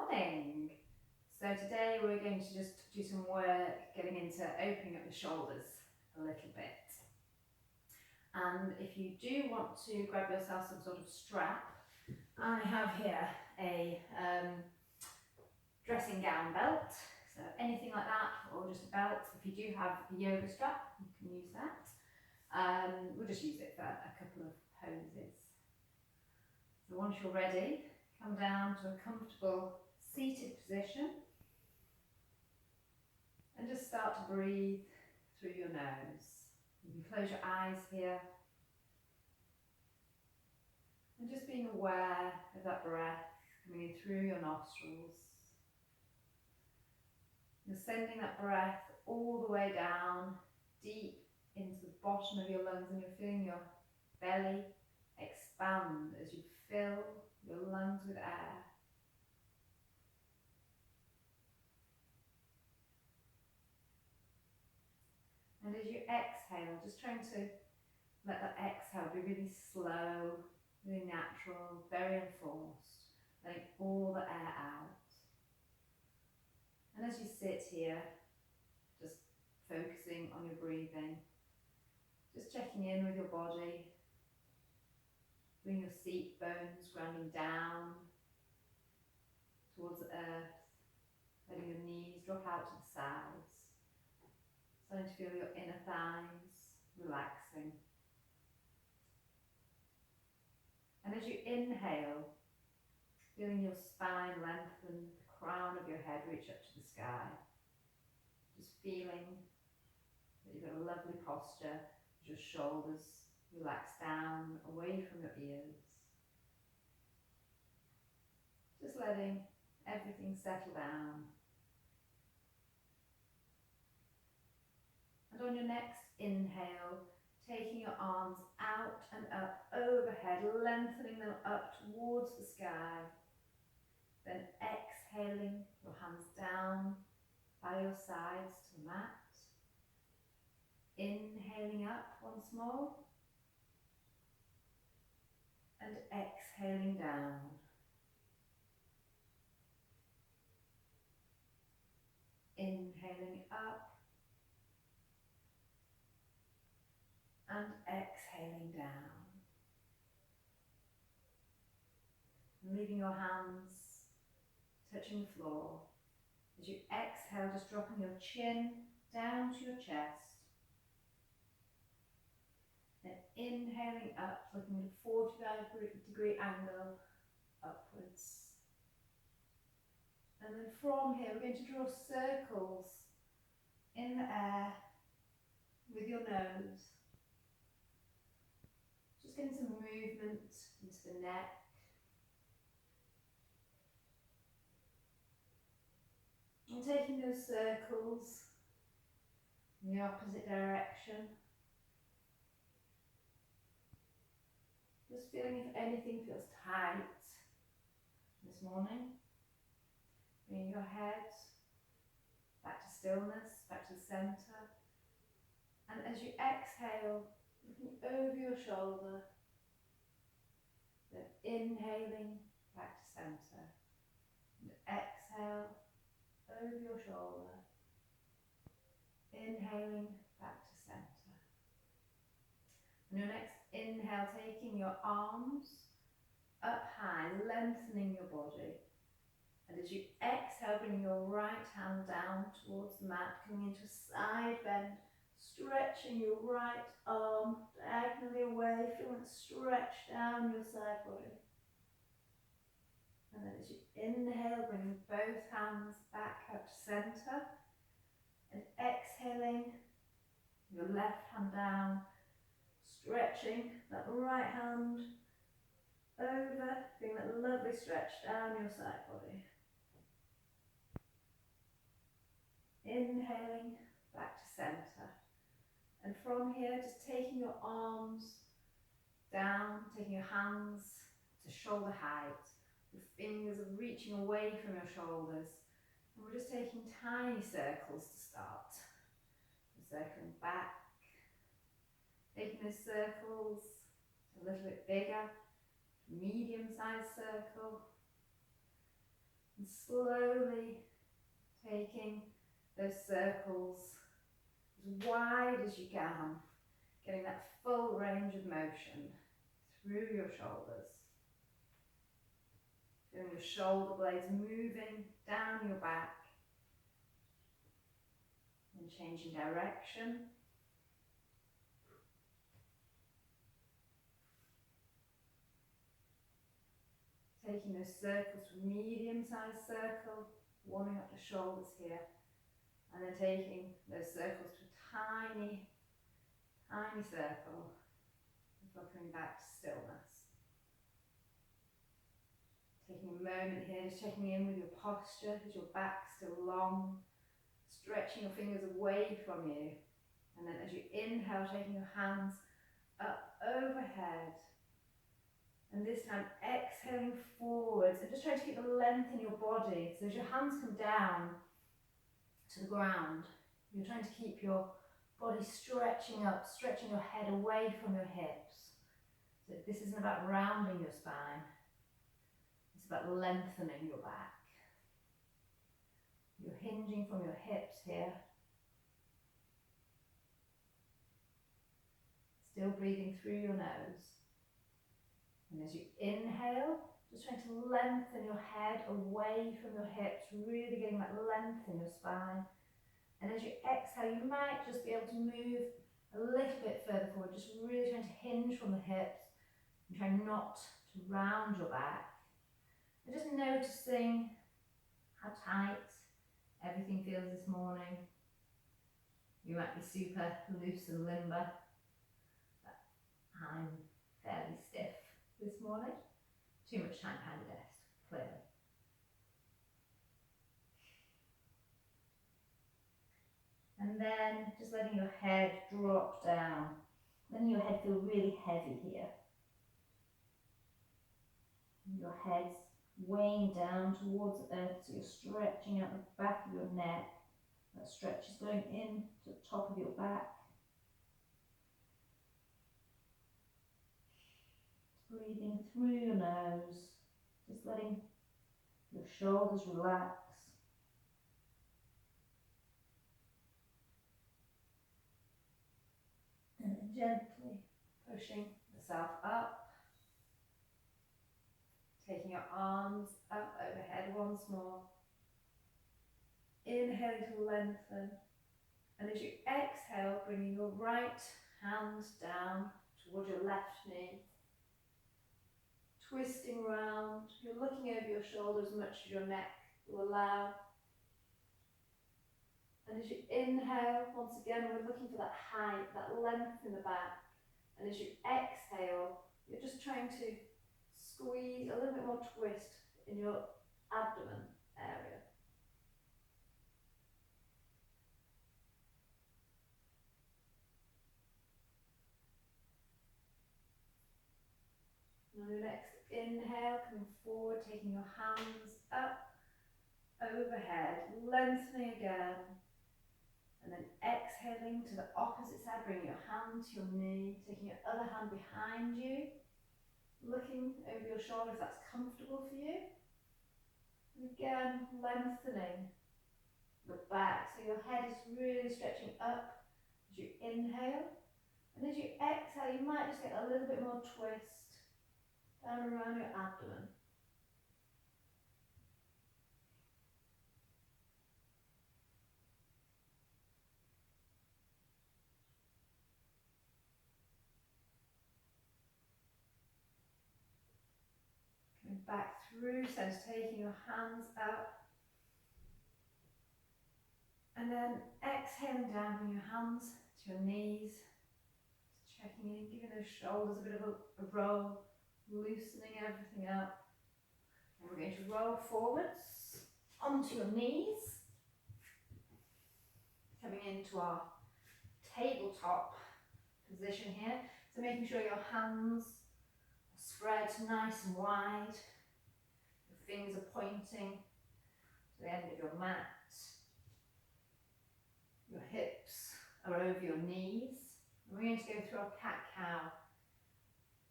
morning. So today we're going to just do some work getting into opening up the shoulders a little bit. And if you do want to grab yourself some sort of strap, I have here a dressing gown belt. So anything like that, or just a belt. If you do have a yoga strap, you can use that. We'll just use it for a couple of poses. So once you're ready, come down to a comfortable seated position and just start to breathe through your nose. You can close your eyes here and just being aware of that breath coming in through your nostrils. You're sending that breath all the way down, deep into the bottom of your lungs, and you're feeling your belly expand as you fill your lungs with air. And as you exhale, just trying to let that exhale be really slow, really natural, very enforced, letting all the air out. And as you sit here, just focusing on your breathing, just checking in with your body, feeling your seat bones grounding down towards the earth, letting your knees drop out to the sides, starting to feel your inner thighs relaxing. And as you inhale, feeling your spine lengthen, the crown of your head reach up to the sky. Just feeling that you've got a lovely posture as your shoulders relax down away from your ears. Just letting everything settle down. And on your next inhale, taking your arms out and up overhead, lengthening them up towards the sky. Then exhaling, your hands down by your sides to the mat. Inhaling up once more. And exhaling down. Inhaling up. And exhaling down. And leaving your hands touching the floor. As you exhale, just dropping your chin down to your chest. Then inhaling up, looking at a 45-degree angle upwards. And then from here, we're going to draw circles in the air with your nose. Just getting some movement into the neck. And taking those circles in the opposite direction. Just feeling if anything feels tight this morning. Bringing your head back to stillness, back to the centre. And as you exhale, looking over your shoulder, then inhaling back to centre. And exhale over your shoulder, inhaling back to centre. And your next inhale, taking your arms up high, lengthening your body. And as you exhale, bring your right hand down towards the mat, coming into a side bend, stretching your right arm diagonally away, feeling it stretch down your side body. And then as you inhale, bringing both hands back up to centre. And exhaling, your left hand down, stretching that right hand over, feeling that lovely stretch down your side body. Inhaling back to centre. And from here, just taking your arms down, taking your hands to shoulder height. The fingers are reaching away from your shoulders. And we're just taking tiny circles to start. We're circling back. Taking those circles a little bit bigger. Medium-sized circle. And slowly taking those circles as wide as you can, getting that full range of motion through your shoulders. Feeling your shoulder blades moving down your back and changing direction. Taking those circles to a medium-sized circle, warming up the shoulders here, and then taking those circles to a tiny, tiny circle before coming back to stillness. Taking a moment here, just checking in with your posture. Is your back still long? Stretching your fingers away from you. And then as you inhale, taking your hands up overhead. And this time exhaling forwards and just trying to keep the length in your body. So as your hands come down to the ground, you're trying to keep your body stretching up, stretching your head away from your hips. So this isn't about rounding your spine. It's about lengthening your back. You're hinging from your hips here. Still breathing through your nose. And as you inhale, just trying to lengthen your head away from your hips, really getting that length in your spine. And as you exhale, you might just be able to move a little bit further forward, just really trying to hinge from the hips and trying not to round your back. And just noticing how tight everything feels this morning. You might be super loose and limber, but I'm fairly stiff this morning. Too much time behind the desk, clearly. And then just letting your head drop down. Letting your head feel really heavy here. And your head's weighing down towards the earth, so you're stretching out the back of your neck. That stretch is going in to the top of your back. Breathing through your nose, just letting your shoulders relax. And then gently pushing yourself up. Taking your arms up overhead once more. Inhaling to lengthen. And as you exhale, bringing your right hand down towards your left knee. Twisting round. You're looking over your shoulders as much as your neck will allow. And as you inhale, once again, we're looking for that height, that length in the back. And as you exhale, you're just trying to squeeze a little bit more twist in your abdomen area. And on your next inhale, coming forward, taking your hands up, overhead, lengthening again. And then exhaling to the opposite side, bringing your hand to your knee, taking your other hand behind you, looking over your shoulder if that's comfortable for you. And again, lengthening the back, so your head is really stretching up as you inhale. And as you exhale, you might just get a little bit more twist down around your abdomen. Coming back through, so just taking your hands up. And then exhaling down, bring your hands to your knees. Just checking in, giving those shoulders a bit of a roll, loosening everything up. And we're going to roll forwards onto your knees. Coming into our tabletop position here. So making sure your hands are spread nice and wide. Your fingers are pointing to the end of your mat. Your hips are over your knees. And we're going to go through our cat-cow.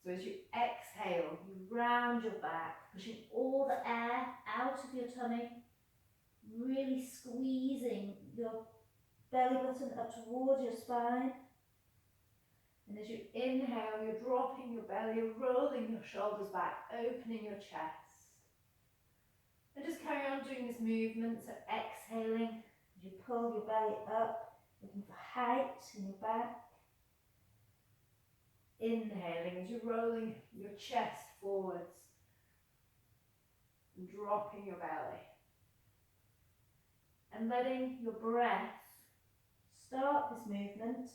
So as you exhale, you round your back, pushing all the air out of your your tummy, really squeezing your belly button up towards your spine. And as you inhale, you're dropping your belly, you're rolling your shoulders back, opening your chest. And just carry on doing this movement, so exhaling as you pull your belly up, looking for height in your back. Inhaling as you're rolling your chest forwards and dropping your belly. And letting your breath start this movement.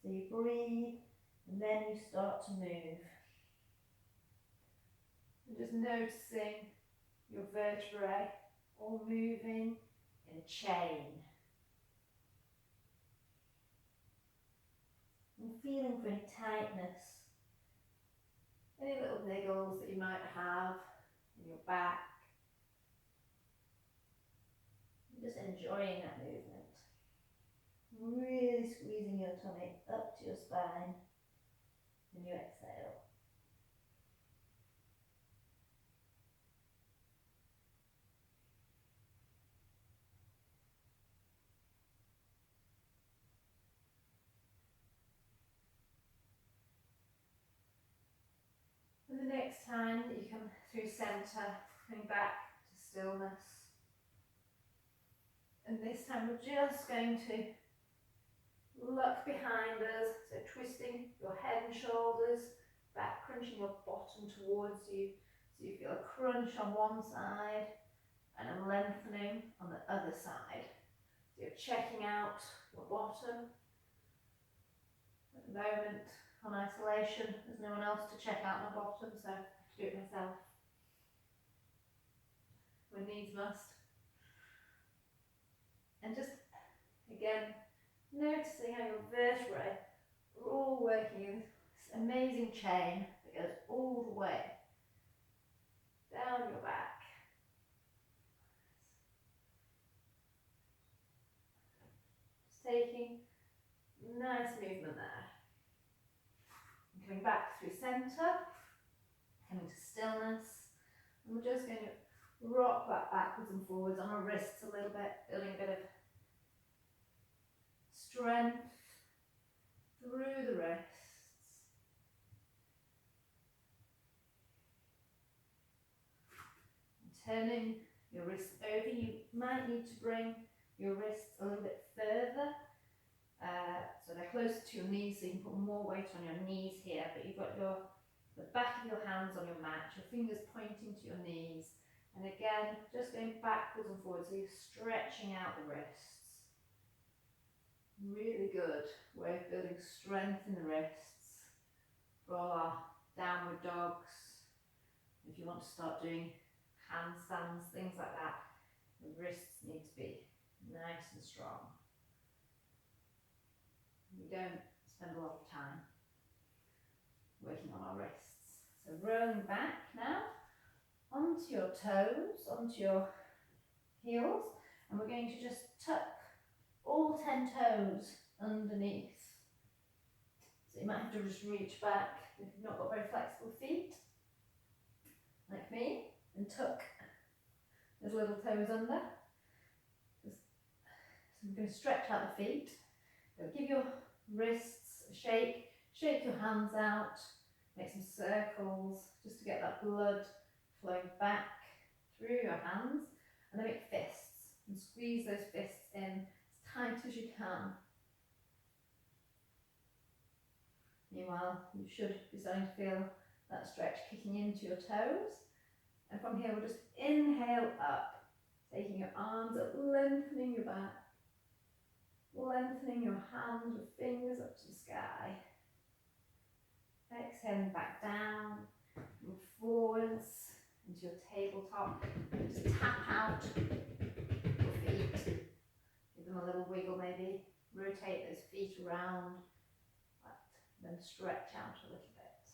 So you breathe and then you start to move. And just noticing your vertebrae all moving in a chain. And feeling for any tightness, any little niggles that you might have in your back. And just enjoying that movement. Really squeezing your tummy up to your spine when you exhale. And the next time that you come through centre, coming back to stillness. And this time we're just going to look behind us, so twisting your head and shoulders back, crunching your bottom towards you, so you feel a crunch on one side and a lengthening on the other side. So you're checking out your bottom. At the moment, on isolation, there's no one else to check out my bottom, so I have to do it myself. When needs must. And just, again, noticing how your vertebrae are all working in this amazing chain that goes all the way down your back. Just taking nice movement there. And coming back through centre, coming to stillness, and we're just going to rock that backwards and forwards on our wrists a little bit, building a bit of strength through the wrists. And turning your wrists over, you might need to bring your wrists a little bit further, so they're closer to your knees, so you can put more weight on your knees here, but you've got the back of your hands on your mat, your fingers pointing to your knees. And again, just going backwards and forwards, so you're stretching out the wrists. Really good way of building strength in the wrists for all our downward dogs. If you want to start doing handstands, things like that, the wrists need to be nice and strong. We don't spend a lot of time working on our wrists. So rolling back now onto your toes, onto your heels, and we're going to just tuck all 10 toes underneath. So you might have to just reach back if you've not got very flexible feet, like me, and tuck those little toes under. So I'm going to stretch out the feet. So give your wrists a shake, shake your hands out, make some circles just to get that blood flowing back through your hands, and then make fists and squeeze those fists in as tight as you can. Meanwhile, you should be starting to feel that stretch kicking into your toes. And from here, we'll just inhale up, taking your arms up, lengthening your back, lengthening your hands with fingers up to the sky. Exhaling back down, move forwards into your tabletop. Just tap out your feet. Give them a little wiggle maybe. Rotate those feet around. Then stretch out a little bit.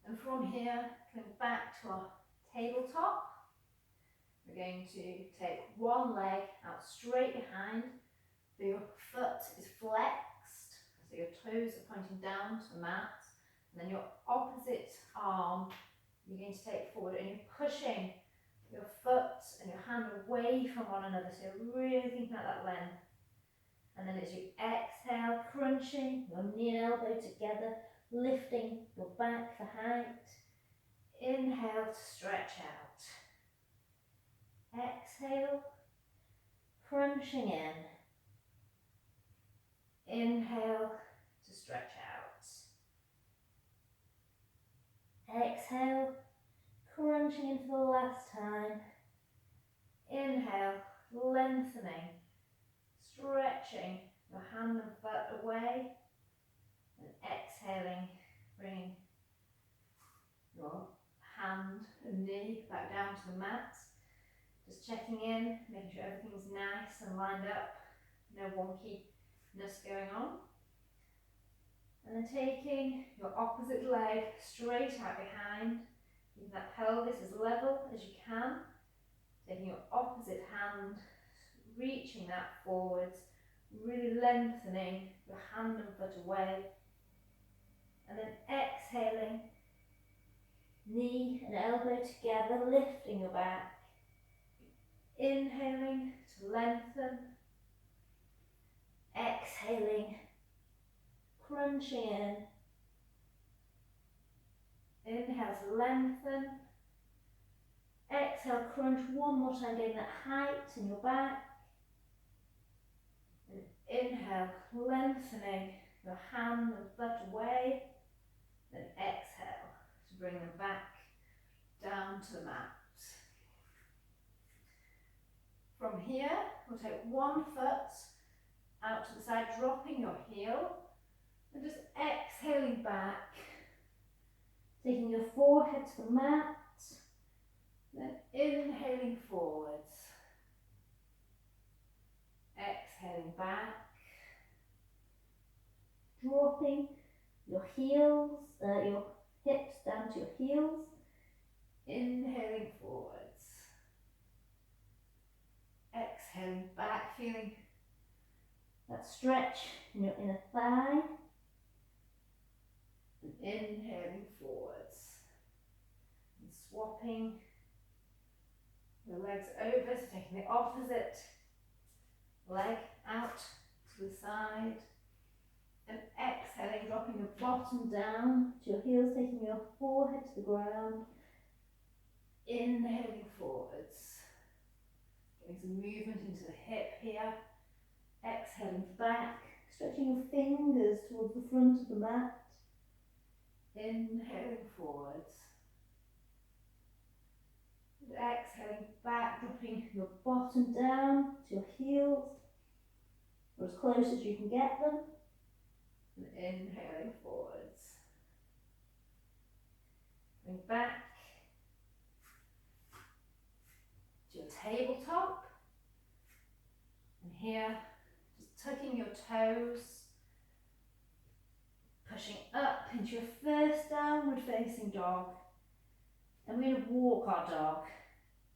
And from here, coming back to our tabletop, we're going to take one leg out straight behind, so your foot is flexed, so your toes are pointing down to the mat, And then your opposite arm, you're going to take forward and you're pushing your foot and your hand away from one another. So you're really thinking about that length. And then as you exhale, crunching your knee and elbow together, lifting your back for height. Inhale to stretch out. Exhale, crunching in. Inhale to stretch out. Exhale, crunching in for the last time. Inhale, lengthening, stretching your hand and foot away. And exhaling, bringing your hand and knee back down to the mat. Just checking in, making sure everything's nice and lined up. No wonkiness going on. And then taking your opposite leg straight out behind, keeping that pelvis as level as you can. Taking your opposite hand, reaching that forwards, really lengthening your hand and foot away. And then exhaling, knee and elbow together, lifting your back. Inhaling to lengthen. Exhaling, crunching in. Inhale to lengthen. Exhale, crunch one more time, getting that height in your back. And inhale, lengthening your hand and foot away. Then exhale to bring them back down to the mat. From here, we'll take one foot out to the side, dropping your heel, and just exhaling back, taking your forehead to the mat, then inhaling forwards, exhaling back, dropping your heels, your hips down to your heels, inhaling forwards, exhaling back, feeling that stretch in your inner thigh, and inhaling forwards, and swapping the legs over, so taking the opposite leg out to the side, and exhaling, dropping your bottom down to your heels, taking your forehead to the ground, inhaling forwards, getting some movement into the hip here, exhaling back, stretching your fingers towards the front of the mat, inhaling forwards, and exhaling back, dropping your bottom down to your heels, or as close as you can get them, and inhaling forwards. Bring back to your tabletop, and here, just tucking your toes, pushing up into your first downward facing dog, and we're going to walk our dog,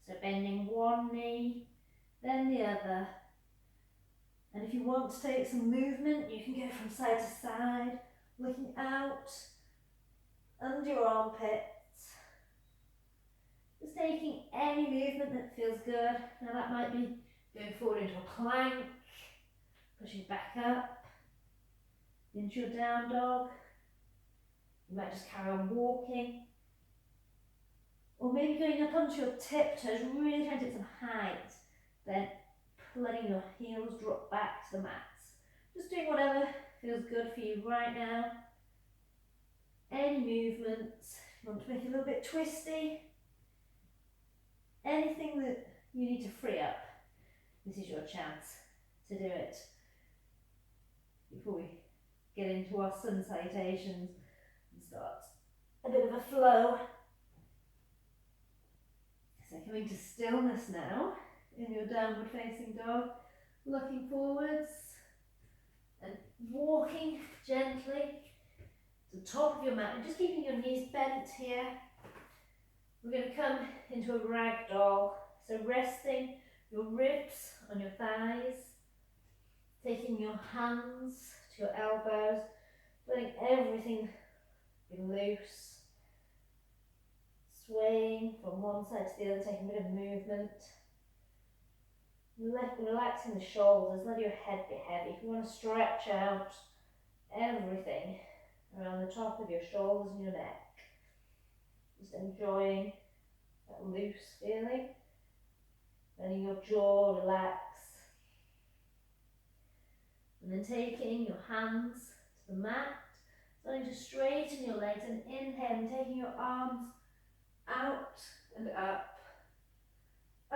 so bending one knee, then the other, and if you want to take some movement, you can go from side to side, looking out under your armpits, just taking any movement that feels good. Now that might be going forward into a plank, pushing back up into your down dog. You might just carry on walking, or maybe going up onto your tiptoes, really trying to get some height, then letting your heels drop back to the mats. Just doing whatever feels good for you right now. Any movements, if you want to make it a little bit twisty, anything that you need to free up, this is your chance to do it. Before we get into our sun salutations and start a bit of a flow. So coming to stillness now in your downward facing dog, looking forwards and walking gently to the top of your mat and just keeping your knees bent here. We're going to come into a ragdoll, so resting your ribs on your thighs, taking your hands to your elbows, letting everything Be loose. Swaying from one side to the other, taking a bit of movement. Relaxing the shoulders, let your head be heavy. If you want to stretch out everything around the top of your shoulders and your neck, just enjoying that loose feeling. Letting your jaw relax. And then taking your hands to the mat, starting to straighten your legs and inhale and taking your arms out and up,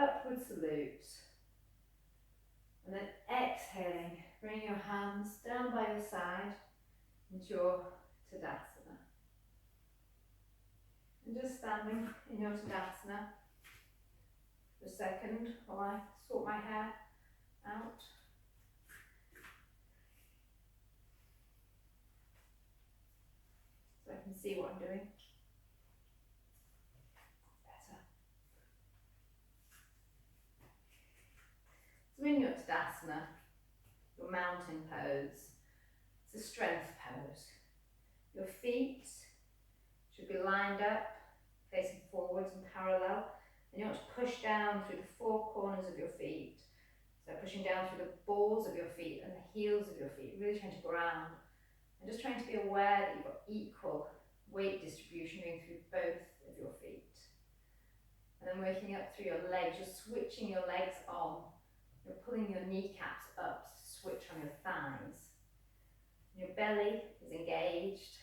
upward salute. And then exhaling, bring your hands down by your side into your Tadasana. And just standing in your Tadasana for a second while I sort my hair out. So I can see what I'm doing better. So in your Tadasana, your mountain pose, it's a strength pose. Your feet should be lined up, facing forwards and parallel. And you want to push down through the four corners of your feet. So pushing down through the balls of your feet and the heels of your feet, really trying to ground. And just trying to be aware that you've got equal weight distribution going through both of your feet. And then working up through your legs, you're switching your legs on. You're pulling your kneecaps up to switch on your thighs. Your belly is engaged.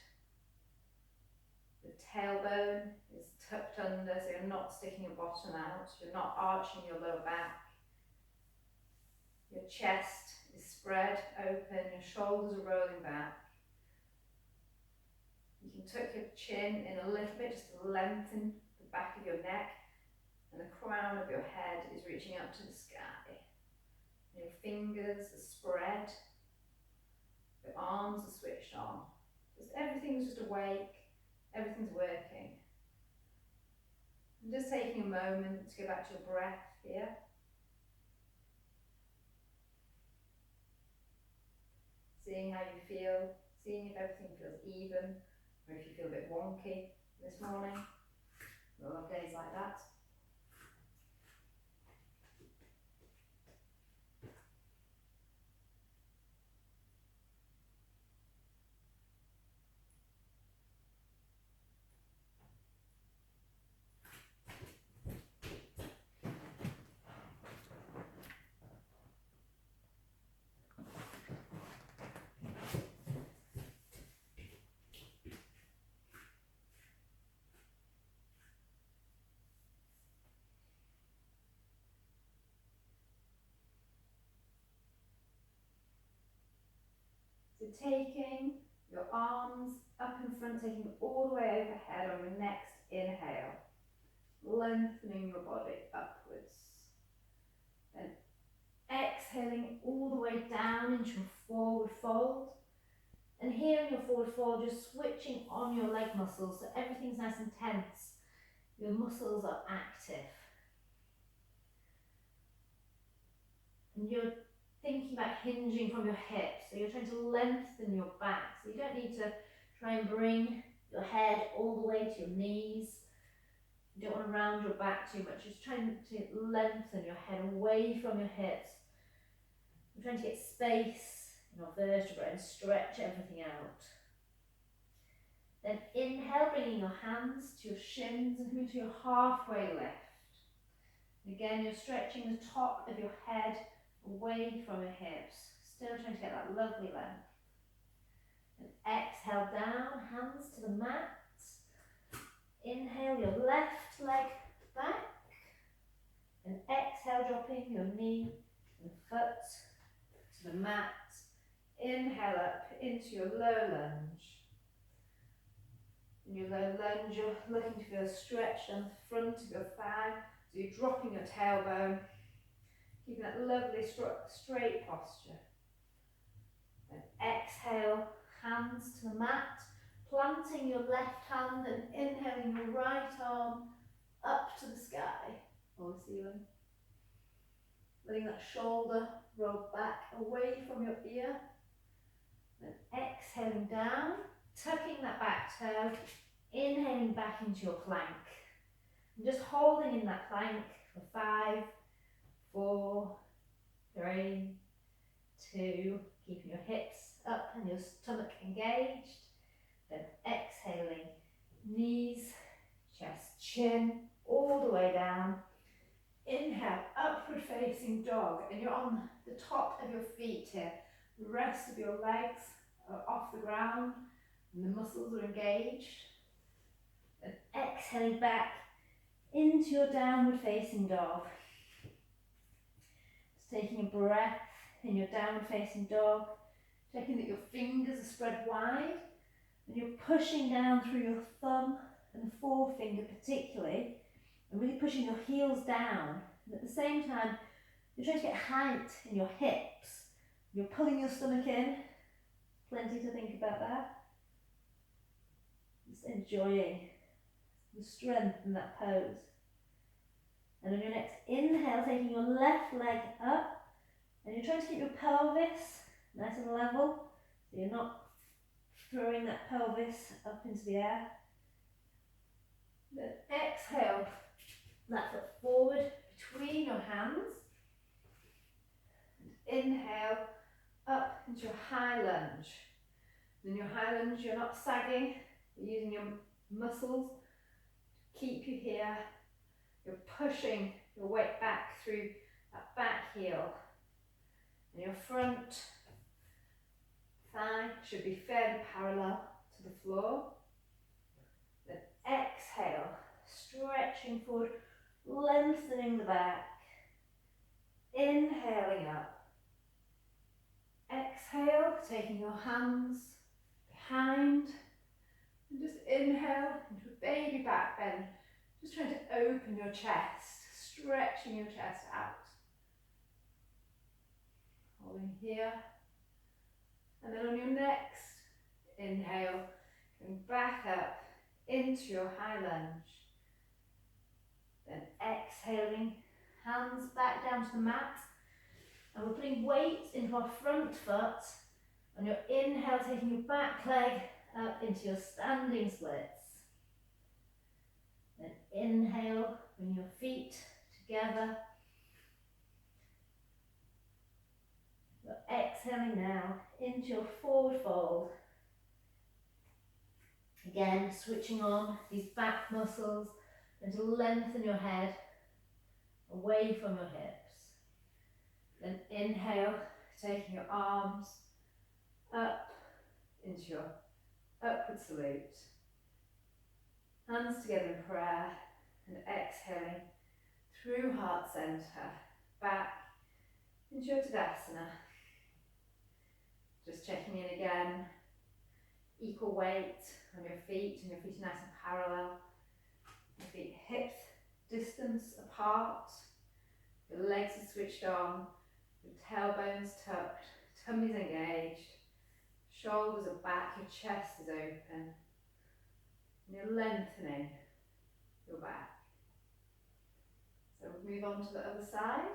The tailbone is tucked under, so you're not sticking your bottom out. You're not arching your lower back. Your chest is spread open. Your shoulders are rolling back. You can tuck your chin in a little bit just to lengthen the back of your neck. And the crown of your head is reaching up to the sky. Your fingers are spread. Your arms are switched on. Just everything's just awake. Everything's working. And just taking a moment to go back to your breath here. Seeing how you feel. Seeing if everything feels even. Or if you feel a bit wonky this morning. We'll have days like that. So taking your arms up in front, taking them all the way overhead on your next inhale, lengthening your body upwards. Then exhaling all the way down into a forward fold. And here in your forward fold, you're switching on your leg muscles, so everything's nice and tense. Your muscles are active. And you're thinking about hinging from your hips, so you're trying to lengthen your back. So you don't need to try and bring your head all the way to your knees. You don't want to round your back too much. Just trying to lengthen your head away from your hips. You're trying to get space in your vertebrae and stretch everything out. Then inhale, bringing your hands to your shins and coming to your halfway lift. Again, you're stretching the top of your head away from your hips, still trying to get that lovely length. And exhale down, hands to the mat. Inhale your left leg back. And exhale, dropping your knee and foot to the mat. Inhale up into your low lunge. In your low lunge, you're looking to feel a stretch on the front of your thigh, so you're dropping your tailbone. Keeping that lovely straight posture. And exhale, hands to the mat, planting your left hand and inhaling your right arm up to the sky or the ceiling. Letting that shoulder roll back away from your ear. Then exhaling down, tucking that back toe, inhaling back into your plank. And just holding in that plank for 5, 4, 3, 2, keeping your hips up and your stomach engaged. Then exhaling, knees, chest, chin, all the way down. Inhale, upward facing dog, and you're on the top of your feet here. The rest of your legs are off the ground and the muscles are engaged. And exhaling back into your downward facing dog. Just taking a breath in your downward facing dog, checking that your fingers are spread wide and you're pushing down through your thumb and forefinger particularly, and really pushing your heels down. And at the same time, you're trying to get height in your hips. You're pulling your stomach in. Plenty to think about that. Just enjoying the strength in that pose. And on your next inhale, taking your left leg up, and you're trying to keep your pelvis nice and level, so you're not throwing that pelvis up into the air. Then exhale, that foot forward between your hands. And inhale, up into your high lunge. In your high lunge, you're not sagging, you're using your muscles to keep you here. You're pushing your weight back through that back heel. And your front thigh should be fairly parallel to the floor. Then exhale, stretching forward, lengthening the back. Inhaling up. Exhale, taking your hands behind. And just inhale into a baby back bend. Just trying to open your chest, stretching your chest out. Holding here. And then on your next inhale, going back up into your high lunge. Then exhaling, hands back down to the mat. And we're putting weight into our front foot. On your inhale, taking your back leg up into your standing splits. Then inhale, bring your feet together. You're exhaling now into your forward fold. Again, switching on these back muscles and to lengthen your head away from your hips. Then inhale, taking your arms up into your upward salute. Hands together in prayer and exhaling through heart centre, back into your Tadasana. Just checking in again, equal weight on your feet, and your feet are nice and parallel. Your feet hip distance apart, your legs are switched on, your tailbones tucked, tummy's engaged, shoulders are back, your chest is open. And you're lengthening your back. So we'll move on to the other side.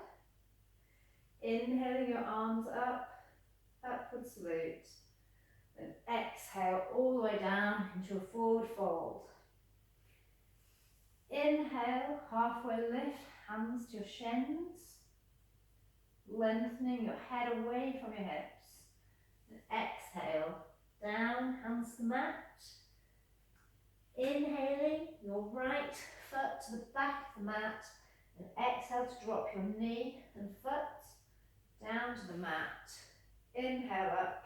Inhaling your arms up, upward salute. Then exhale all the way down into a forward fold. Inhale, halfway lift, hands to your shins. Lengthening your head away from your hips. And exhale, down, hands to the mat. Inhaling your right foot to the back of the mat, and exhale to drop your knee and foot down to the mat. Inhale up,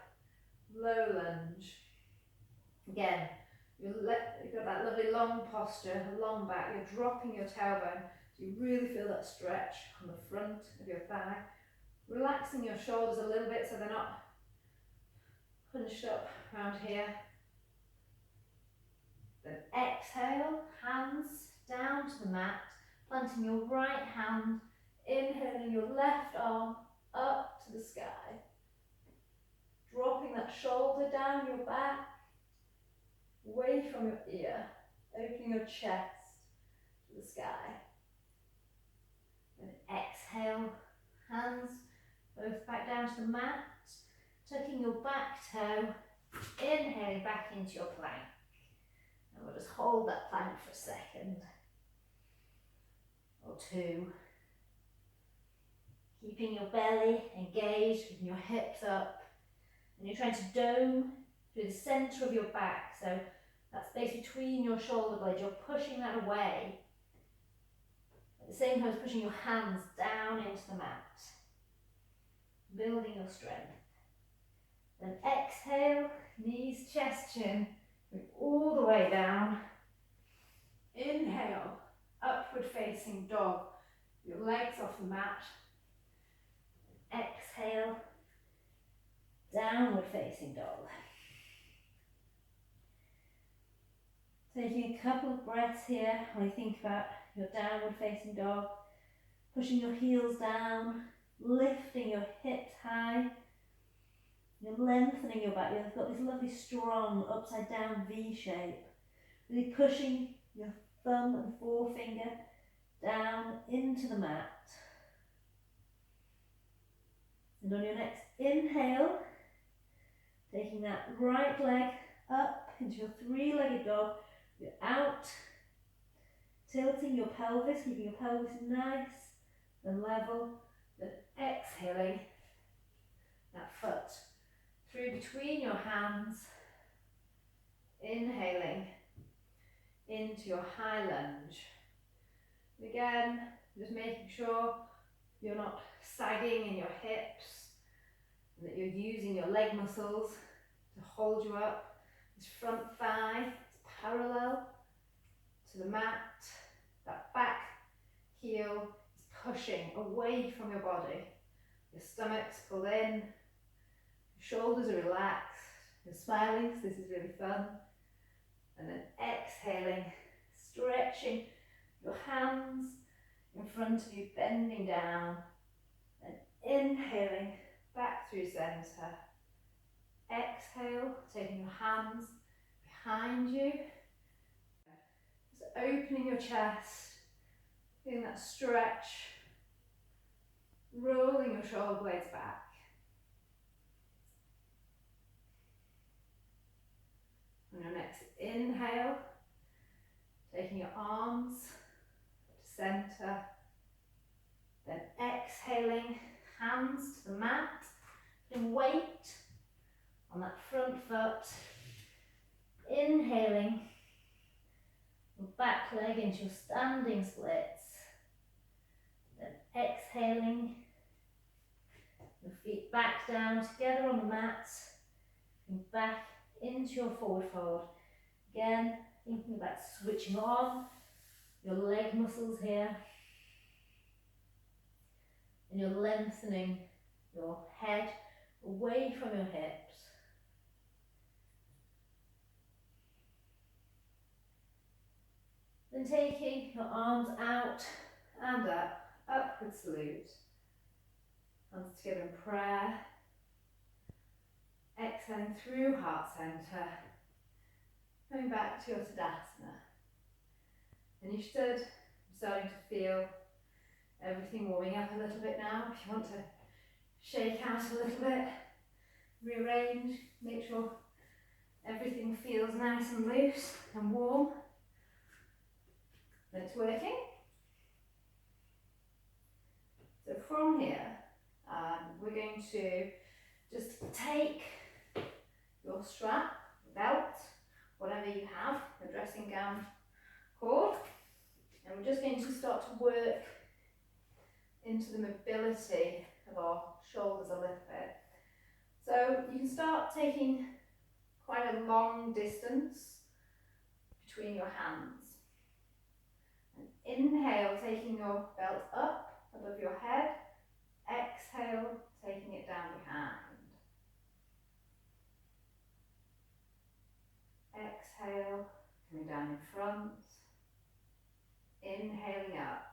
low lunge. Again, you've got that lovely long posture, long back. You're dropping your tailbone, so you really feel that stretch on the front of your thigh. Relaxing your shoulders a little bit so they're not hunched up around here. Then exhale, hands down to the mat, planting your right hand, inhaling your left arm up to the sky. Dropping that shoulder down your back, away from your ear, opening your chest to the sky. Then exhale, hands both back down to the mat, tucking your back toe Inhaling back into your plank. And we'll just hold that plank for a second or two. Keeping your belly engaged, keeping your hips up. And you're trying to dome through the centre of your back. So that space between your shoulder blades, you're pushing that away. At the same time as pushing your hands down into the mat. Building your strength. Then exhale, knees, chest, chin, move all the way down. Inhale, upward facing dog, your legs off the mat. Exhale, downward facing dog. Taking a couple of breaths here while you think about your downward facing dog. Pushing your heels down, lifting your hips high. You're lengthening your back. You've got this lovely strong upside down V shape. Really pushing your thumb and forefinger down into the mat. And on your next inhale, taking that right leg up into your three-legged dog. You're out, tilting your pelvis, keeping your pelvis nice and level. Then exhaling that foot through between your hands. Inhaling into your high lunge. And again, just making sure you're not sagging in your hips and that you're using your leg muscles to hold you up. This front thigh is parallel to the mat. That back heel is pushing away from your body. Your stomach's pulled in, your shoulders are relaxed, you're smiling, so this is really fun. And then exhaling, stretching your hands in front of you, bending down. And inhaling back through center. Exhale, taking your hands behind you. Just opening your chest, feeling that stretch, rolling your shoulder blades back. On your next inhale, taking your arms to center, then exhaling, hands to the mat, and weight on that front foot. Inhaling, your back leg into your standing splits, then exhaling, your feet back down together on the mat, and back into your forward fold. Again, thinking about switching on your leg muscles here. And you're lengthening your head away from your hips. Then taking your arms out and up, upward salute. Hands together in prayer. Exhaling through heart center. Coming back to your Tadasana. And you stood, starting to feel everything warming up a little bit now. If you want to shake out a little bit, rearrange, make sure everything feels nice and loose and warm. Then it's working. So from here, we're going to just take your strap, belt, whatever you have, a dressing gown cord, and we're just going to start to work into the mobility of our shoulders a little bit. So you can start taking quite a long distance between your hands. And inhale, taking your belt up above your head. Exhale, taking it down behind. Exhale, coming down in front. Inhaling up.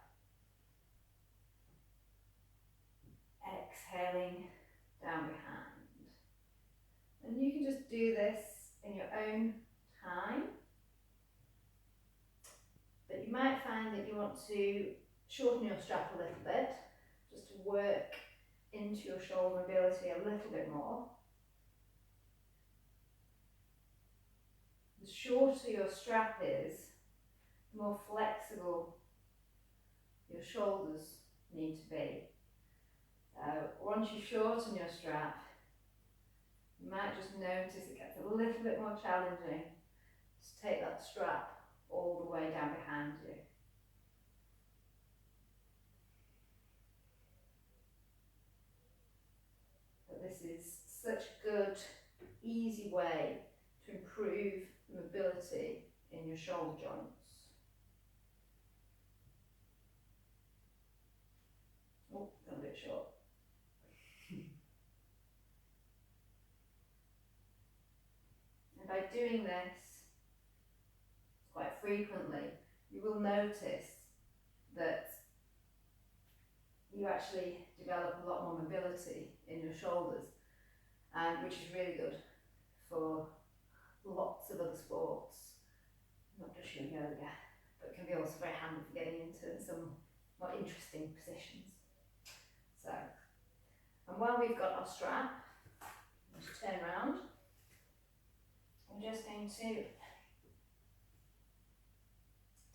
Exhaling down behind. And you can just do this in your own time. But you might find that you want to shorten your strap a little bit, just to work into your shoulder mobility a little bit more. the shorter your strap is, the more flexible your shoulders need to be. So once you shorten your strap, you might just notice it gets a little bit more challenging to take that strap all the way down behind you. But this is such a good, easy way to improve the mobility in your shoulder joints. Oh, got a bit short. And by doing this quite frequently, you will notice that you actually develop a lot more mobility in your shoulders, which is really good for lots of other sports, not just your yoga, but can be also very handy for getting into some more interesting positions. So, and while we've got our strap, just turn around. I'm just going to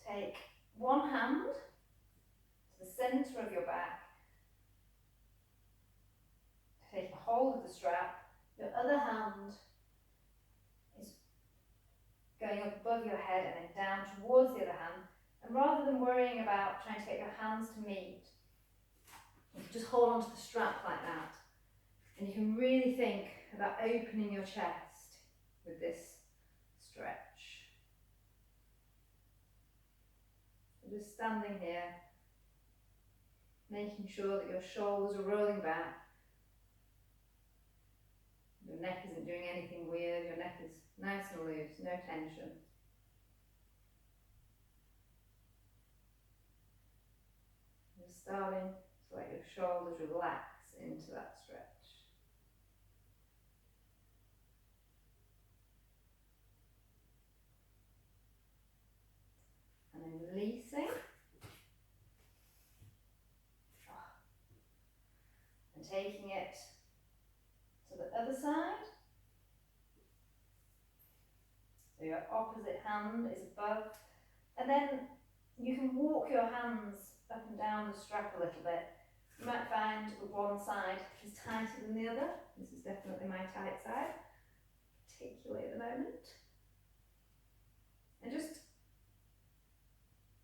take one hand to the centre of your back, take a hold of the strap. Your other hand is going up above your head and then down towards the other hand. And rather than worrying about trying to get your hands to meet, you can just hold onto the strap like that. And you can really think about opening your chest with this stretch. So just standing here, making sure that your shoulders are rolling back. Your neck isn't doing anything weird, your neck is nice and loose, no tension. You're starting to let your shoulders relax into that stretch. And then releasing. And taking it to the other side. So your opposite hand is above. And then you can walk your hands up and down the strap a little bit. You might find that one side is tighter than the other. This is definitely my tight side, particularly at the moment. And just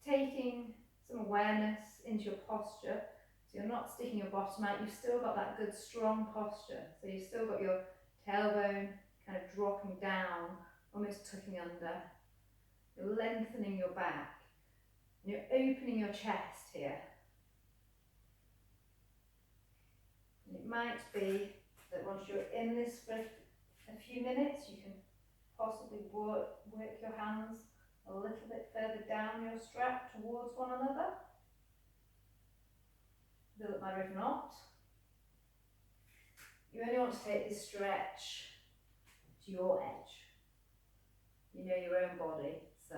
taking some awareness into your posture. So you're not sticking your bottom out, you've still got that good strong posture. So you've still got your tailbone kind of dropping down, almost tucking under. You're lengthening your back. And you're opening your chest here. And it might be that once you're in this for a few minutes, you can possibly work your hands a little bit further down your strap towards one another. Doesn't matter if not. You only want to take this stretch to your edge. You know your own body, so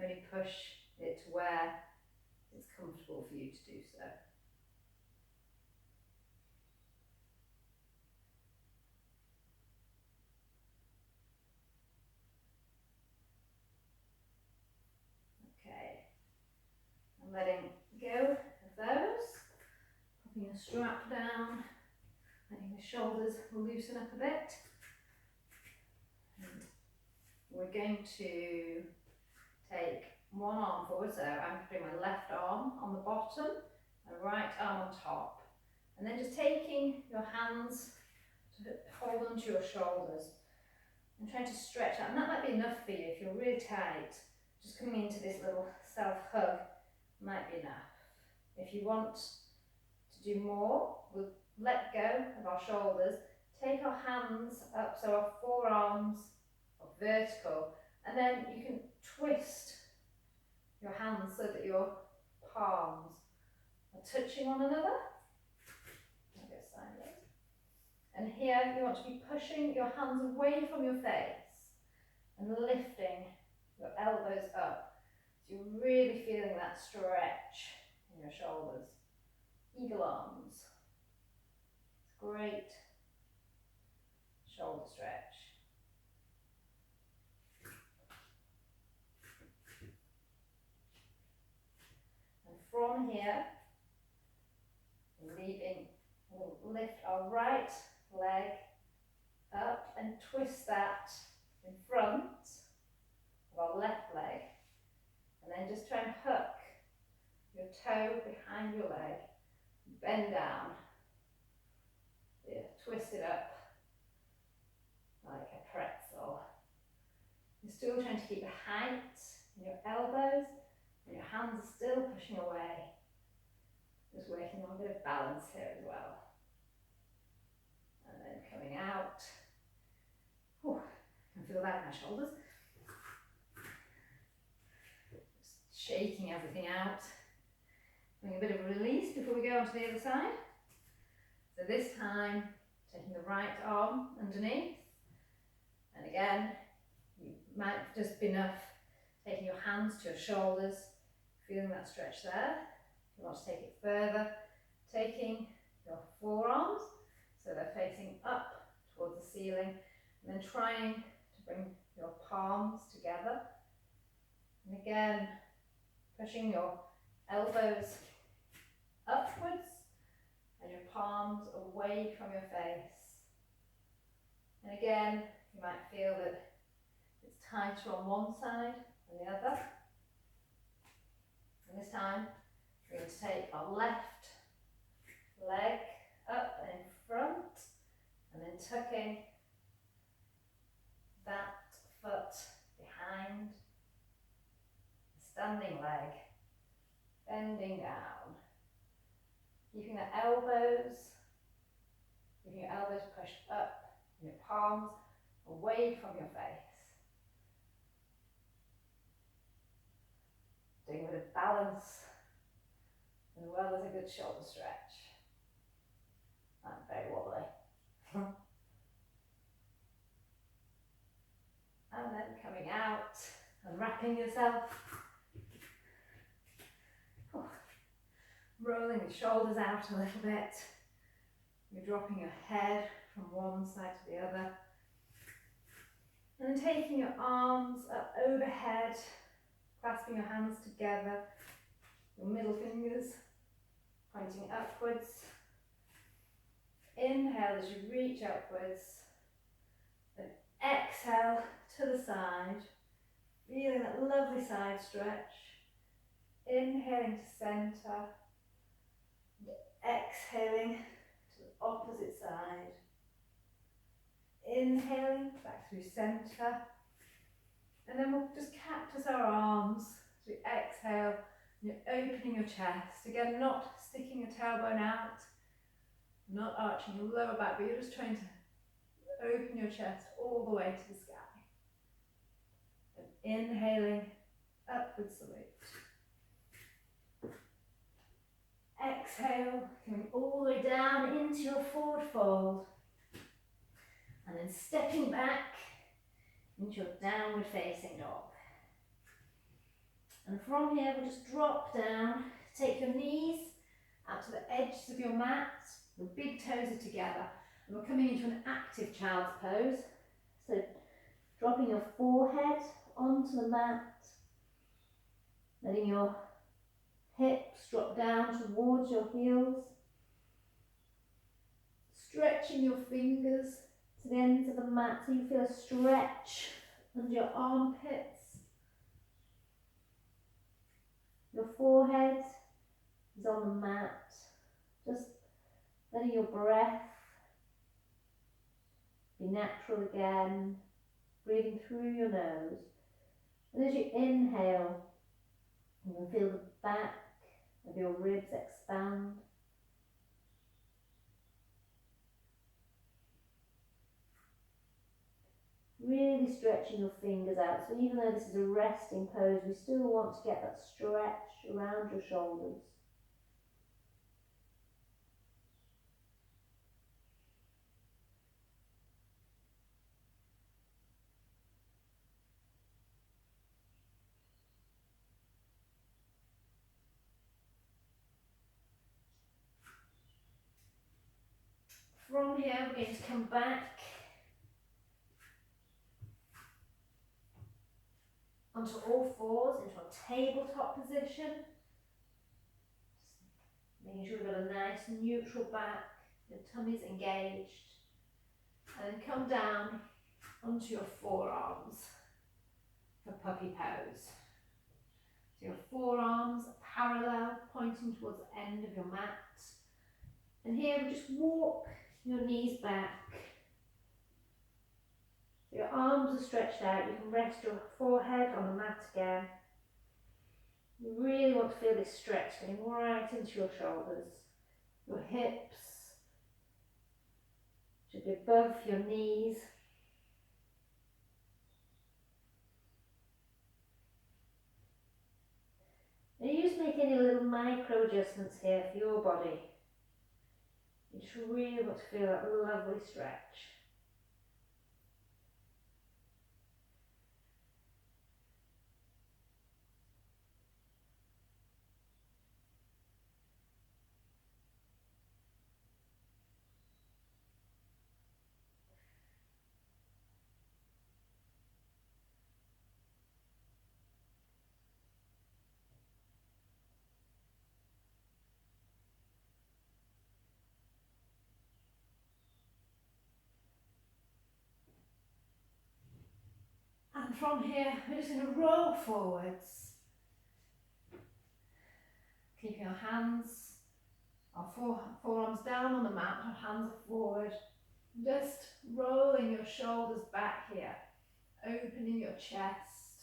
only push it to where it's comfortable for you to do so. Okay, I'm letting go of those, popping the strap down, letting the shoulders loosen up a bit. And we're going to take one arm forward, so I'm putting my left arm on the bottom and right arm on top. And then just taking your hands to hold onto your shoulders and trying to stretch out. And that might be enough for you if you're really tight. Just coming into this little self-hug might be enough. If you want to do more, we'll let go of our shoulders, take our hands up so our forearms are vertical, and then you can twist your hands so that your palms are touching one another. I'll go sideways. And here you want to be pushing your hands away from your face and lifting your elbows up. So you're really feeling that stretch in your shoulders. Eagle arms. It's great shoulder stretch. from here, we'll lift our right leg up and twist that in front of our left leg, and then just try and hook your toe behind your leg, bend down, twist it up like a pretzel. You're still trying to keep the height in your elbows, and your hands are still pushing away. Just working on a bit of balance here as well. And then coming out. Oh, I can feel that in my shoulders. Just shaking everything out. Doing a bit of a release before we go on to the other side. So this time, taking the right arm underneath. And again, you might just be enough taking your hands to your shoulders, feeling that stretch there. If you want to take it further, taking your forearms so they're facing up towards the ceiling, and then trying to bring your palms together. And again, pushing your elbows upwards and your palms away from your face. And again, you might feel that it's tighter on one side than the other. And this time, we're going to take our left leg up and in front, and then tucking that foot behind the standing leg, bending down, keeping your elbows pushed up and your palms away from your face. Doing a bit of balance as well as a good shoulder stretch. I'm very wobbly. And then coming out and wrapping yourself. Oh. Rolling the shoulders out a little bit. You're dropping your head from one side to the other. And then taking your arms up overhead, clasping your hands together, your middle fingers pointing upwards. Inhale as you reach upwards, then exhale to the side, feeling that lovely side stretch. Inhaling to centre, exhaling to the opposite side. Inhaling back through centre, and then we'll just cactus our arms as we exhale. You're opening your chest, again not sticking your tailbone out, not arching your lower back, but you're just trying to open your chest all the way to the sky. And inhaling, upward salute. Exhale, coming all the way down into your forward fold. And then stepping back into your downward facing dog. And from here, we'll just drop down, take your knees out to the edges of your mat, your big toes are together, and we're coming into an active child's pose. So dropping your forehead onto the mat, letting your hips drop down towards your heels, stretching your fingers to the ends of the mat so you feel a stretch under your armpits. Your forehead is on the mat, just letting your breath be natural again, breathing through your nose. And as you inhale, you can feel the back of your ribs expand. Really stretching your fingers out, so even though this is a resting pose, we still want to get that stretch around your shoulders. From here, we're going to come back onto all fours into a tabletop position. Making sure we've got a nice neutral back, your tummy's engaged. And then come down onto your forearms for puppy pose. So your forearms are parallel, pointing towards the end of your mat. And here we just walk your knees back. So your arms are stretched out, you can rest your forehead on the mat again. You really want to feel this stretch getting right into your shoulders. Your hips should be above your knees. And you just make any little micro adjustments here for your body. You just really want to feel that lovely stretch. And from here, we're just going to roll forwards. Keeping our hands, our forearms down on the mat, our hands are forward. Just rolling your shoulders back here, opening your chest.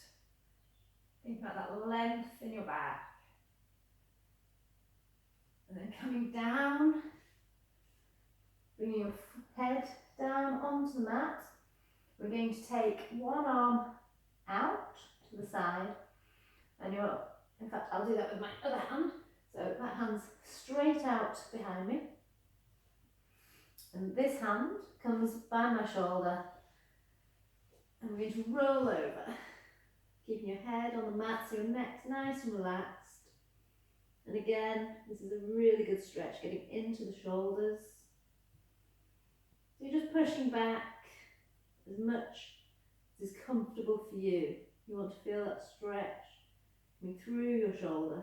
Think about that length in your back. And then coming down, bringing your head down onto the mat. We're going to take one arm out to the side, and in fact, I'll do that with my other hand. So that hand's straight out behind me. And this hand comes by my shoulder. And we're going to roll over, keeping your head on the mat so your neck's nice and relaxed. And again, this is a really good stretch, getting into the shoulders. So you're just pushing back as much as is comfortable for you. You want to feel that stretch coming through your shoulder.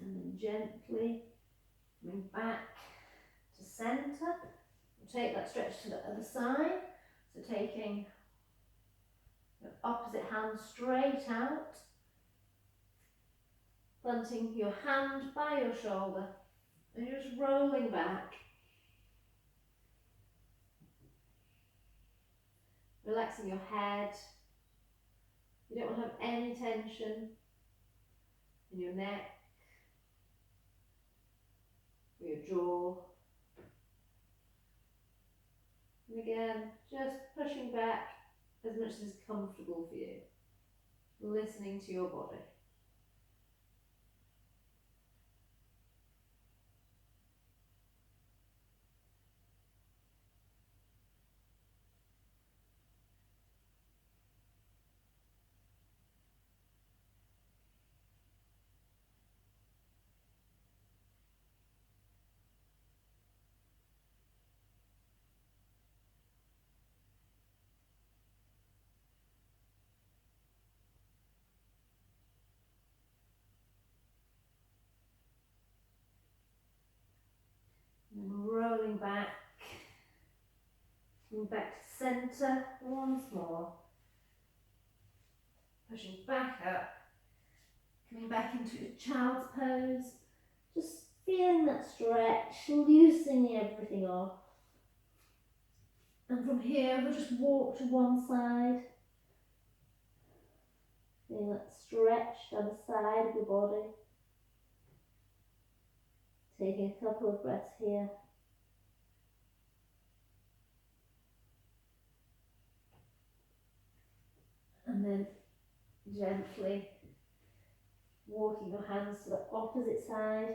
And then gently coming back to centre. We'll take that stretch to the other side. So taking your opposite hand straight out, planting your hand by your shoulder, and you're just rolling back. Relaxing your head. You don't want to have any tension in your neck or your jaw. And again, just pushing back as much as is comfortable for you. Listening to your body. And rolling back. Coming back to centre once more. Pushing back up. Coming back into a child's pose. Just feeling that stretch, loosening everything off. And from here, we'll just walk to one side. Feeling that stretch down the side of your body. Taking a couple of breaths here. And then gently walking your hands to the opposite side.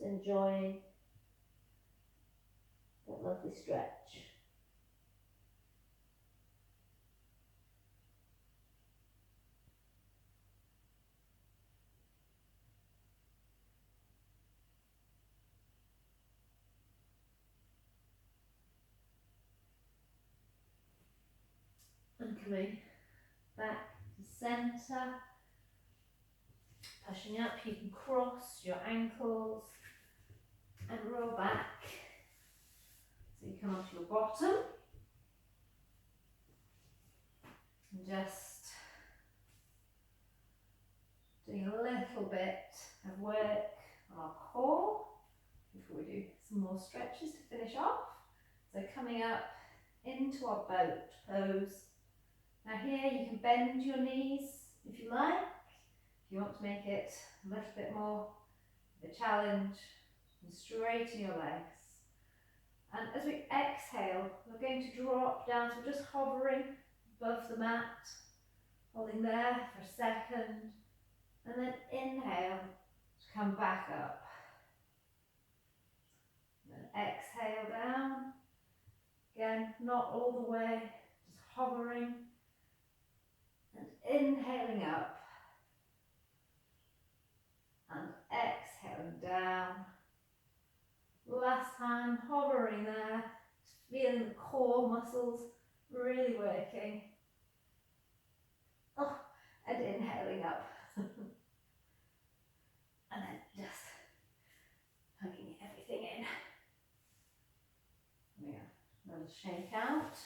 enjoying that lovely stretch. And coming back to centre, pushing up, you can cross your ankles and roll back. So you come onto your bottom and just doing a little bit of work on our core before we do some more stretches to finish off. So coming up into our boat pose. Now here you can bend your knees if you like. If you want to make it a little bit more of a challenge, and straighten your legs. And as we exhale, we're going to drop down, so we're just hovering above the mat, holding there for a second, and then inhale to come back up. And then exhale down. Again, not all the way, just hovering and inhaling up and exhaling down. Last time, hovering there, just feeling the core muscles really working. Oh, and inhaling up. And then just hugging everything in. There we go. Little shake out.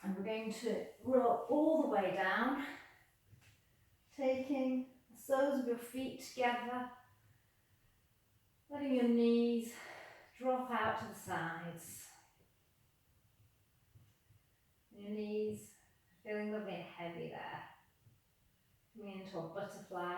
And we're going to roll all the way down, taking the soles of your feet together, letting your knees drop out to the sides. Your knees feeling lovely and heavy there. Coming into a butterfly.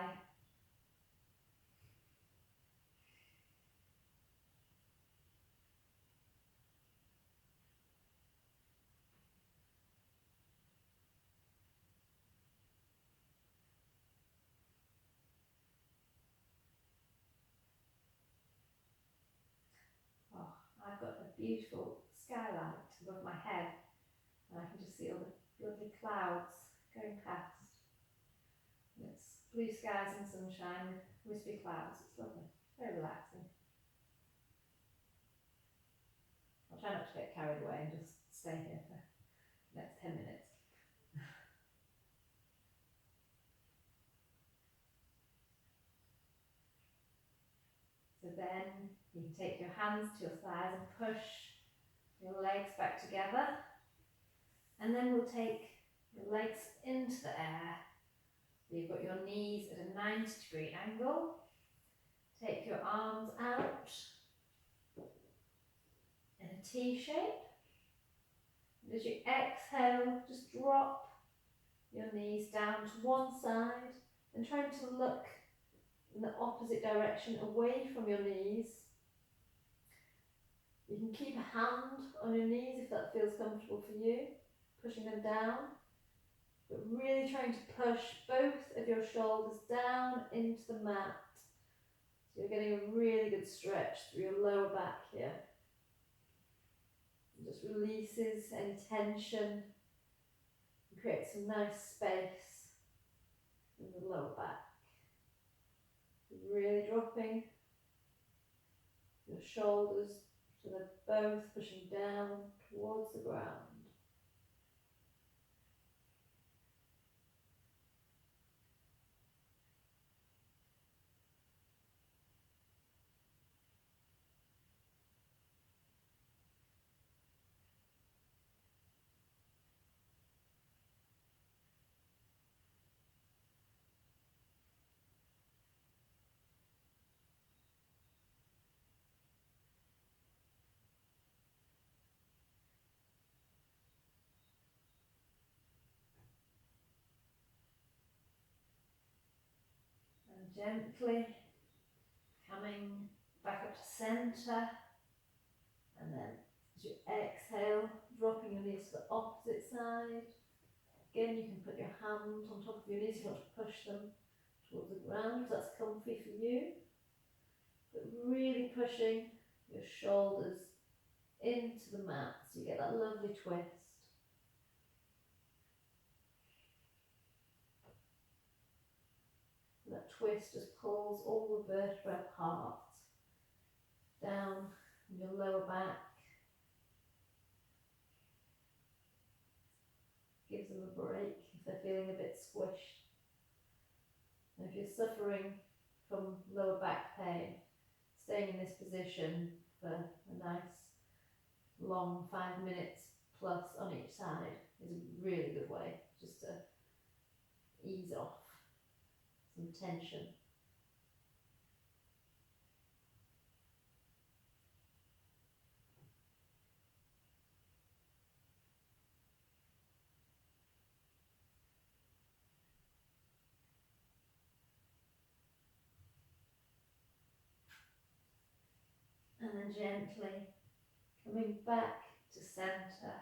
Oh, I've got a beautiful skylight above my head, and I can just see all the lovely clouds going past. And it's blue skies and sunshine with wispy clouds. It's lovely, very relaxing. I'll try not to get carried away and just stay here for the next 10 minutes. So then you can take your hands to your thighs and push your legs back together. And then we'll take your legs into the air. So you've got your knees at a 90-degree angle. Take your arms out in a T shape. And as you exhale, just drop your knees down to one side and trying to look in the opposite direction away from your knees. You can keep a hand on your knees if that feels comfortable for you, pushing them down, but really trying to push both of your shoulders down into the mat. So you're getting a really good stretch through your lower back here. It just releases any tension and creates some nice space in the lower back. Really dropping your shoulders so they're both pushing down towards the ground. Gently coming back up to centre, and then as you exhale, dropping your knees to the opposite side. Again, you can put your hands on top of your knees if you want to push them towards the ground if that's comfy for you. But really pushing your shoulders into the mat so you get that lovely twist. That twist just pulls all the vertebrae apart, down in your lower back, gives them a break if they're feeling a bit squished. And if you're suffering from lower back pain, staying in this position for a nice long 5 minutes plus on each side is a really good way just to ease off some tension. And then gently coming back to centre.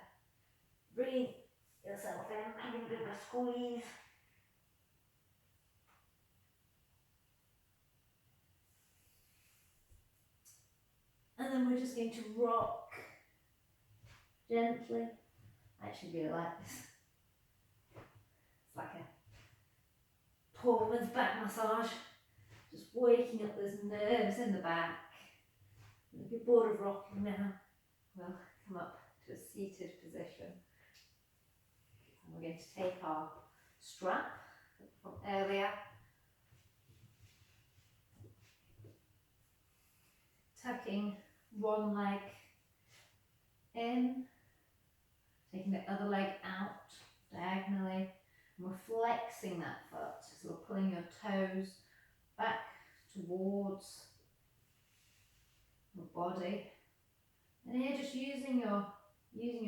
Breathe yourself in, having a bit of a squeeze. And then we're just going to rock gently. I actually really like this. It's like a poor woman's back massage. Just waking up those nerves in the back. And if you're bored of rocking now, we'll come up to a seated position. And we're going to take our strap from earlier, tucking one leg in, taking the other leg out diagonally, and we're flexing that foot. So we're pulling your toes back towards your body, and here just using your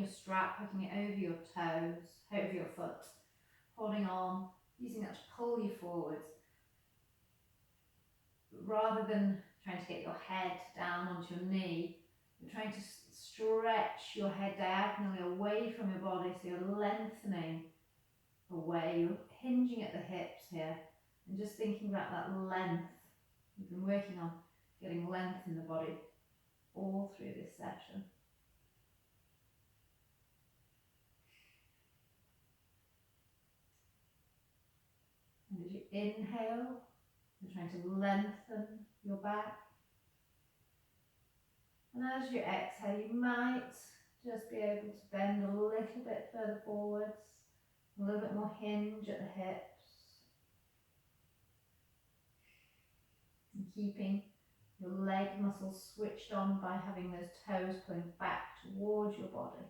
strap, hooking it over your toes, over your foot, holding on, using that to pull you forwards, rather than trying to get your head down onto your knee. You're trying to stretch your head diagonally away from your body, so you're lengthening away, you're hinging at the hips here, and just thinking about that length. We've been working on getting length in the body all through this session. And as you inhale, you're trying to lengthen your back. And as you exhale, you might just be able to bend a little bit further forwards, a little bit more hinge at the hips. And keeping your leg muscles switched on by having those toes pulling back towards your body.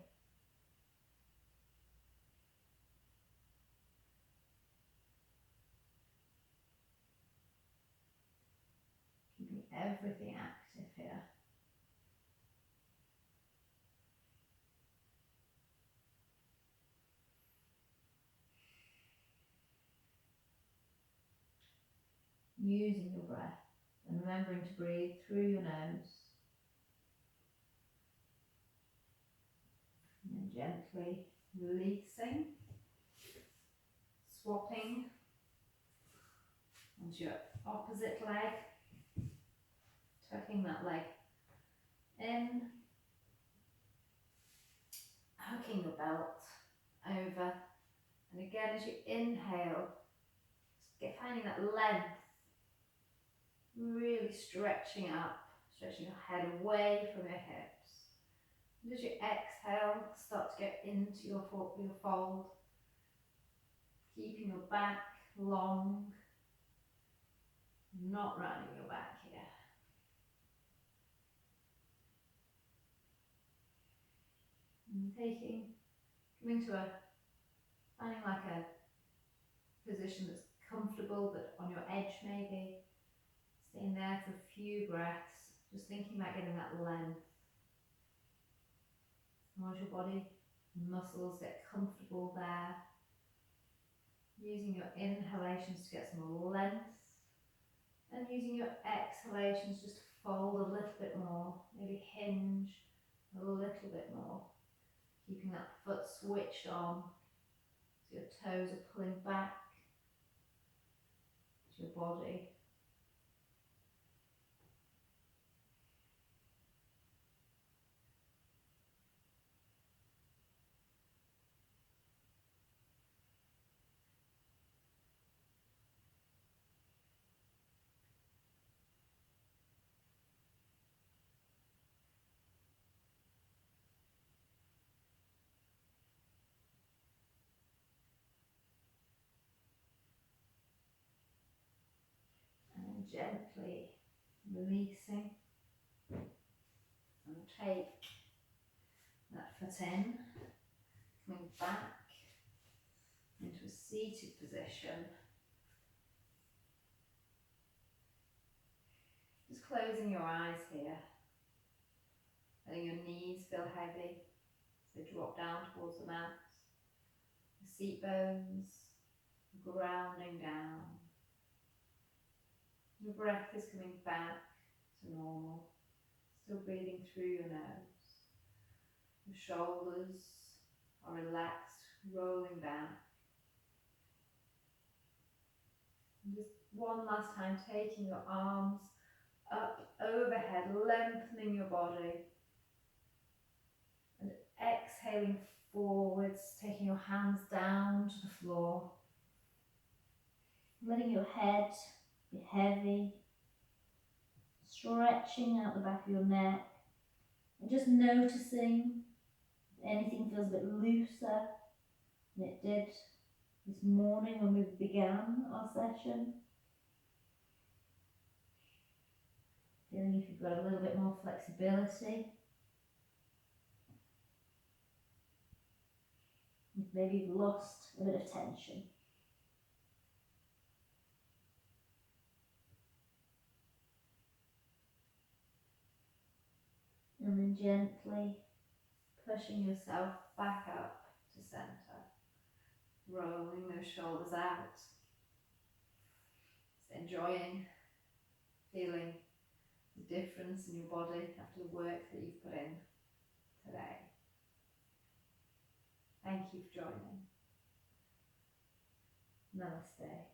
Keeping everything active here. Using your breath and remembering to breathe through your nose. And then gently releasing, swapping onto your opposite leg, tucking that leg in, hooking your belt over, and again as you inhale, just finding that length, really stretching up, stretching your head away from your hips. And as you exhale, start to get into your fold, keeping your back long, not rounding your back here. And coming to finding like a position that's comfortable but on your edge maybe. Staying there for a few breaths, just thinking about getting that length. Once your body and muscles get comfortable there, using your inhalations to get some more length, and using your exhalations just to fold a little bit more, maybe hinge a little bit more, keeping that foot switched on so your toes are pulling back, so your body. And then gently releasing, and take that foot in, coming back into a seated position. Just closing your eyes here, letting your knees feel heavy as they drop down towards the mat, the seat bones grounding down. Your breath is coming back to normal, still breathing through your nose. Your shoulders are relaxed, rolling back. And just one last time, taking your arms up overhead, lengthening your body. And exhaling forwards, taking your hands down to the floor. Letting your head be heavy, stretching out the back of your neck, and just noticing if anything feels a bit looser than it did this morning when we began our session. Feeling if you've got a little bit more flexibility. Maybe you've lost a bit of tension. And then gently pushing yourself back up to centre, rolling those shoulders out. Just enjoying, feeling the difference in your body after the work that you've put in today. Thank you for joining. Namaste.